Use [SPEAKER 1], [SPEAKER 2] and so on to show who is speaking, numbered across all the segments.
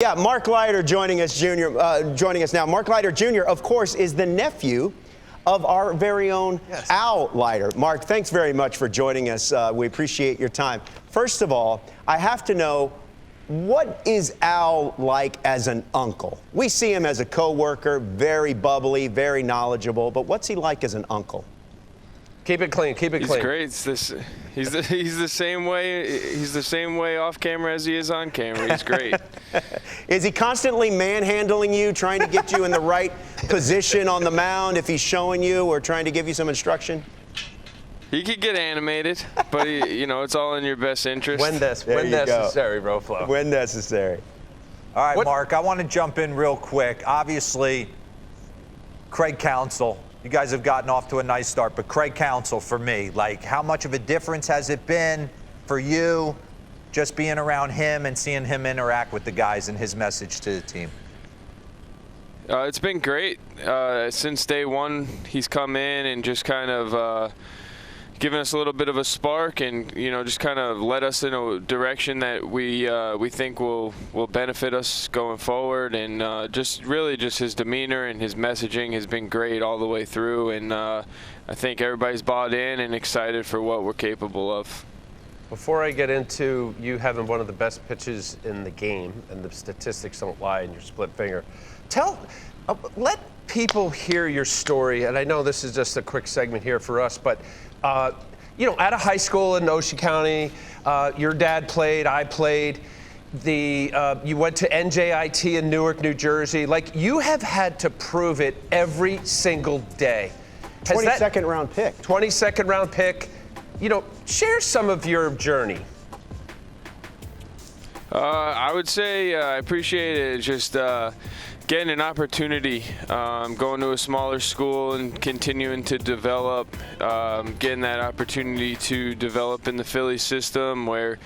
[SPEAKER 1] Yeah, Mark Leiter joining us now. Mark Leiter Jr., of course, is the nephew of our very own Al Leiter. Mark, thanks very much for joining us. We appreciate your time. First of all, I have to know, what is Al like as an uncle? We see him as a coworker, very bubbly, very knowledgeable, but what's he like as an uncle?
[SPEAKER 2] Keep it clean. Keep it clean.
[SPEAKER 3] He's great. He's the same way. He's the same way off camera as he is on camera. He's great.
[SPEAKER 1] Is he constantly manhandling you, trying to get you in the right position on the mound if he's showing you or trying to give you some instruction?
[SPEAKER 3] He could get animated, but it's all in your best interest.
[SPEAKER 2] When necessary, Roflo.
[SPEAKER 1] When necessary.
[SPEAKER 4] All right, Mark, I want to jump in real quick. Obviously, Craig Counsell. You guys have gotten off to a nice start, but Craig Counsell, for me, like, how much of a difference has it been for you just being around him and seeing him interact with the guys and his message to the team?
[SPEAKER 3] It's been great. Since day one, he's come in and just kind of given us a little bit of a spark and, just kind of led us in a direction that we think will benefit us going forward. And just his demeanor and his messaging has been great all the way through. And I think everybody's bought in and excited for what we're capable of.
[SPEAKER 2] Before I get into you having one of the best pitches in the game, and the statistics don't lie in your split finger, let people hear your story. And I know this is just a quick segment here for us, but out of high school in Ocean County, your dad played, I played. You went to NJIT in Newark, New Jersey. Like, you have had to prove it every single day.
[SPEAKER 1] 22nd round pick.
[SPEAKER 2] 22nd round pick. Share some of your journey.
[SPEAKER 3] I would say I appreciate it. Just getting an opportunity, going to a smaller school and continuing to develop, getting that opportunity to develop in the Philly system where,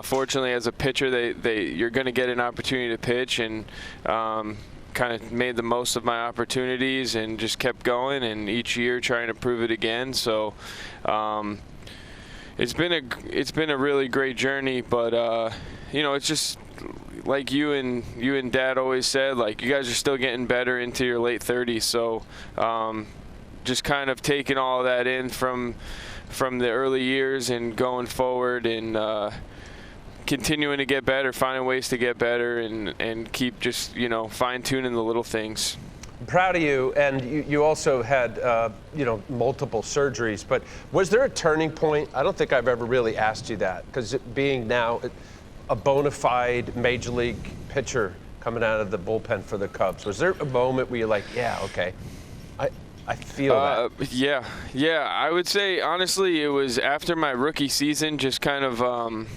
[SPEAKER 3] fortunately, as a pitcher, you're going to get an opportunity to pitch, and kind of made the most of my opportunities and just kept going, and each year trying to prove it again. So it's been a really great journey, but it's just like you and Dad always said, like, you guys are still getting better into your late 30s. So just kind of taking all of that in from the early years and going forward and continuing to get better, finding ways to get better and keep just, fine-tuning the little things.
[SPEAKER 2] I'm proud of you, and you also had, multiple surgeries, but was there a turning point? I don't think I've ever really asked you that, because being now a bona fide major league pitcher coming out of the bullpen for the Cubs, was there a moment where you're like, yeah, okay, I feel that? Yeah, I would say, honestly, it was after my rookie season, just kind of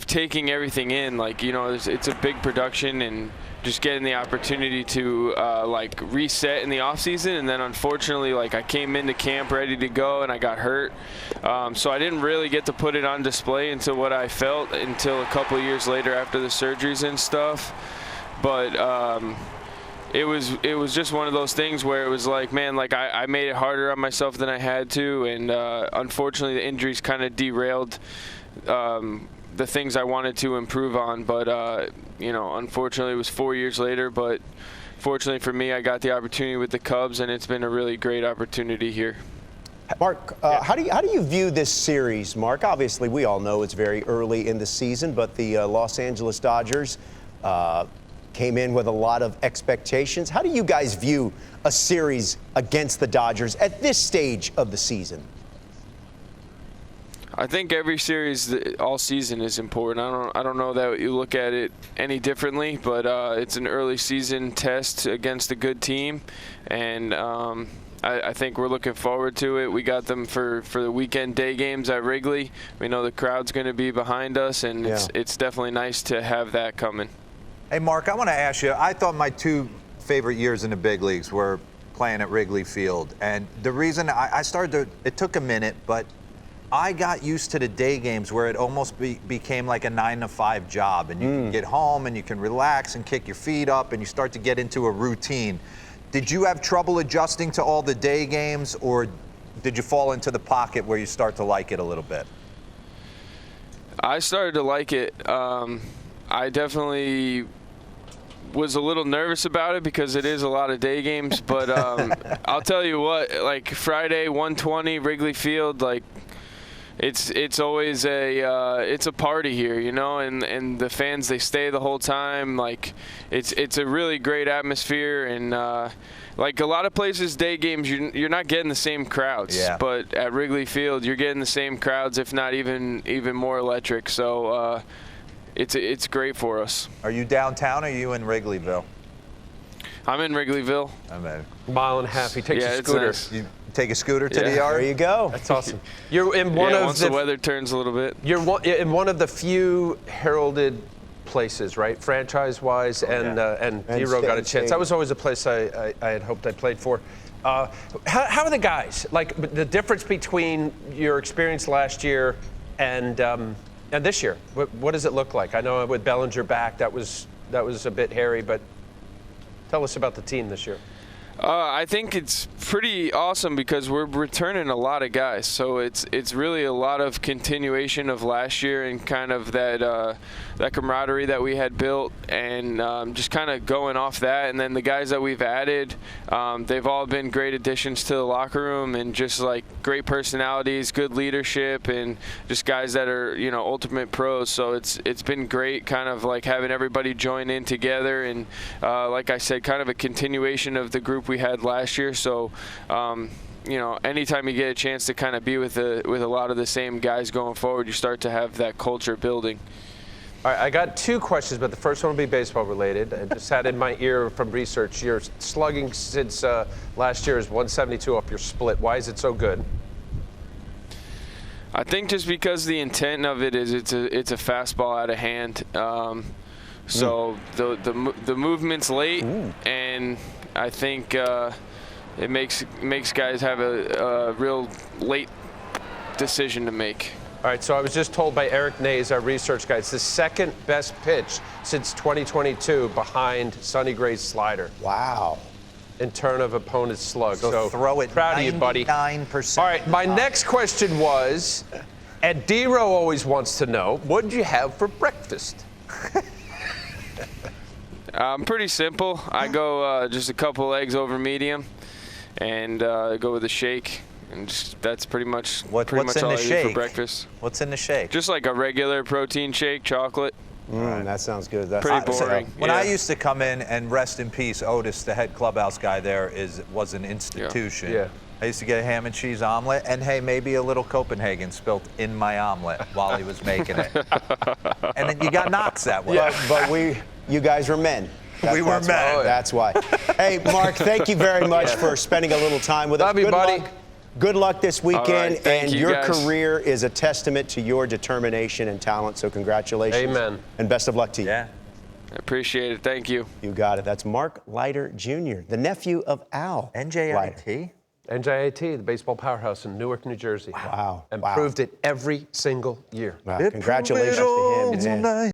[SPEAKER 2] taking everything in. Like, it's a big production, and just getting the opportunity to reset in the off season. And then unfortunately, I came into camp ready to go and I got hurt. So I didn't really get to put it on display until what I felt until a couple of years later after the surgeries and stuff. But it was just one of those things where it was like, man, I made it harder on myself than I had to. And unfortunately, the injuries kind of derailed the things I wanted to improve on, but unfortunately it was 4 years later, but fortunately for me, I got the opportunity with the Cubs, and it's been a really great opportunity here.
[SPEAKER 1] Mark, how do you view this series, Mark? Obviously, we all know it's very early in the season, but the Los Angeles Dodgers came in with a lot of expectations. How do you guys view a series against the Dodgers at this stage of the season?
[SPEAKER 3] I think every series all season is important. I don't know that you look at it any differently, but it's an early season test against a good team, and I think we're looking forward to it. We got them for the weekend day games at Wrigley. We know the crowd's going to be behind us, and it's definitely nice to have that coming.
[SPEAKER 4] Hey, Mark, I want to ask you, I thought my two favorite years in the big leagues were playing at Wrigley Field, and the reason I started to, it took a minute, but I got used to the day games where it almost became like a 9-to-5 job, and you can get home and you can relax and kick your feet up and you start to get into a routine. Did you have trouble adjusting to all the day games, or did you fall into the pocket where you start to like it a little bit?
[SPEAKER 3] I started to like it.
[SPEAKER 2] I definitely was a little nervous about it because it is a lot of day games, but I'll tell you what, like Friday 120 Wrigley Field, like it's always it's a party here, you know, and the fans, they stay the whole time. Like it's a really great atmosphere, and like a lot of places, day games, you're not getting the same crowds, but at Wrigley Field you're getting the same crowds, if not even more electric. So it's great for us.
[SPEAKER 4] Are you downtown or are you in Wrigleyville?
[SPEAKER 2] I'm in Wrigleyville.
[SPEAKER 4] I'm in.
[SPEAKER 5] Mile and a half. He takes a scooter.
[SPEAKER 2] Nice.
[SPEAKER 4] You take a scooter to the yard?
[SPEAKER 1] There you go.
[SPEAKER 5] That's awesome. You're in one of
[SPEAKER 2] once the weather turns a little bit.
[SPEAKER 5] You're in one of the few heralded places, right? Franchise-wise, and Dero got a chance. That was always a place I had hoped I played for. How are the guys? Like the difference between your experience last year and this year. What does it look like? I know with Bellinger back, that was a bit hairy, but tell us about the team this year.
[SPEAKER 2] I think it's pretty awesome because we're returning a lot of guys, so it's really a lot of continuation of last year and kind of that camaraderie that we had built, and just kind of going off that. And then the guys that we've added, they've all been great additions to the locker room, and just like great personalities, good leadership, and just guys that are, you know, ultimate pros. So it's been great, kind of like having everybody join in together, and like I said, kind of a continuation of the group we had last year. So you know, anytime you get a chance to kind of be with a lot of the same guys going forward, you start to have that culture building.
[SPEAKER 5] All right, I got two questions, but the first one will be baseball related. I just had in my ear from research, your slugging since last year is 172 off your split. Why is it so good?
[SPEAKER 2] I think just because the intent of it is it's a fastball out of hand. So the movement's late, and I think it makes guys have a real late decision to make.
[SPEAKER 5] All right, so I was just told by Eric Nays, our research guy, it's the second best pitch since 2022 behind Sonny Gray's slider.
[SPEAKER 1] Wow.
[SPEAKER 5] In turn of opponent's slug.
[SPEAKER 4] So throw it
[SPEAKER 5] proud of you, buddy.
[SPEAKER 4] 99%.
[SPEAKER 5] All right, my next question was, and Dero always wants to know, what did you have for breakfast?
[SPEAKER 2] Pretty simple. I go just a couple eggs over medium, and go with a shake. And that's pretty much all I eat for breakfast.
[SPEAKER 4] What's in the shake?
[SPEAKER 2] Just like a regular protein shake, chocolate.
[SPEAKER 1] That sounds good. That's
[SPEAKER 2] pretty boring.
[SPEAKER 4] When I used to come in, and rest in peace, Otis, the head clubhouse guy there, was an institution.
[SPEAKER 5] Yeah.
[SPEAKER 4] I used to get a ham and cheese omelet, and hey, maybe a little Copenhagen spilt in my omelet while he was making it. And then you got knocks that way.
[SPEAKER 1] But you guys were men.
[SPEAKER 4] We were men.
[SPEAKER 1] That's why. Hey, Mark, thank you very much for spending a little time with us.
[SPEAKER 5] Love you, buddy.
[SPEAKER 1] Good luck this weekend,
[SPEAKER 2] right,
[SPEAKER 1] and your
[SPEAKER 2] guys.
[SPEAKER 1] career is a testament to your determination and talent, so congratulations.
[SPEAKER 5] Amen.
[SPEAKER 1] And best of luck to you.
[SPEAKER 4] Yeah.
[SPEAKER 2] I appreciate it. Thank you.
[SPEAKER 1] You got it. That's Mark Leiter Jr., the nephew of Al.
[SPEAKER 4] NJIT?
[SPEAKER 5] NJIT, the baseball powerhouse in Newark, New Jersey.
[SPEAKER 1] Wow.
[SPEAKER 5] And proved it every single year.
[SPEAKER 1] Wow. Congratulations to him.